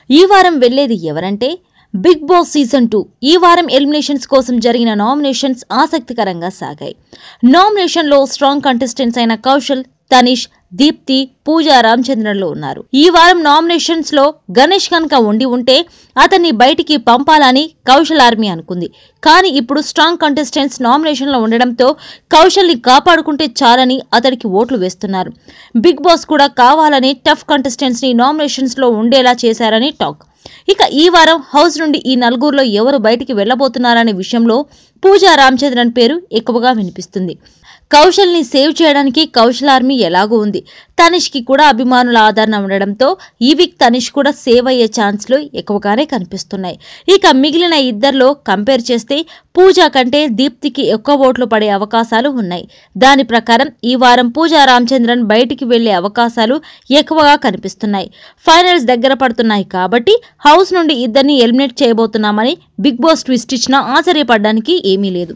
ఈ వారం వెళ్లేది ఎవరంటే బిగ్ బాస్ సీజన్ 2 ఈ వారం ఎలిమినేషన్స్ కోసం జరిగిన నామినేషన్స్ ఆసక్తికరంగా సాగాయి. నామినేషన్లో స్ట్రాంగ్ కంటెస్టెంట్స్ అయిన కౌశల్, తనిష్, దీప్తి, పూజా రామచంద్రన్లు ఉన్నారు. ఈ వారం నామినేషన్స్ లో గణేష్ కనుక ఉంటే అతన్ని బయటికి పంపాలని కౌశల్ ఆర్మీ అనుకుంది. కానీ ఇప్పుడు స్ట్రాంగ్ కంటెస్టెంట్స్ నామినేషన్ లో ఉండడంతో కౌశల్ ని కాపాడుకుంటే చాలని అతడికి ఓట్లు వేస్తున్నారు. బిగ్ బాస్ కూడా కావాలని టఫ్ కంటెస్టెంట్స్ ని నామినేషన్స్ లో ఉండేలా చేశారని టాక్. ఇక ఈ వారం హౌస్ నుండి ఈ నలుగురిలో ఎవరు బయటికి వెళ్లబోతున్నారనే విషయంలో పూజా రామచంద్రన్ పేరు ఎక్కువగా వినిపిస్తుంది. కౌశల్ ని సేవ్ చేయడానికి కౌశల్ ఆర్మీ ఎలాగూ ఉంది. తనిష్ కి కూడా అభిమానుల ఆదరణ ఉండడంతో ఈ వీక్ తనిష్ కూడా సేవ్ అయ్యే ఛాన్స్లు ఎక్కువగానే కనిపిస్తున్నాయి. ఇక మిగిలిన ఇద్దరిలో కంపేర్ చేస్తే పూజా కంటే దీప్తికి ఎక్కువ ఓట్లు పడే అవకాశాలు ఉన్నాయి. దాని ప్రకారం ఈ వారం పూజా రామచంద్రన్ బయటికి వెళ్లే అవకాశాలు ఎక్కువగా కనిపిస్తున్నాయి. ఫైనల్స్ దగ్గర పడుతున్నాయి కాబట్టి హౌస్ నుండి ఇద్దరిని ఎలిమినేట్ చేయబోతున్నామని బిగ్ బాస్ ట్విస్ట్ ఇచ్చినా ఆశ్చర్యపడడానికి ఏమీ లేదు.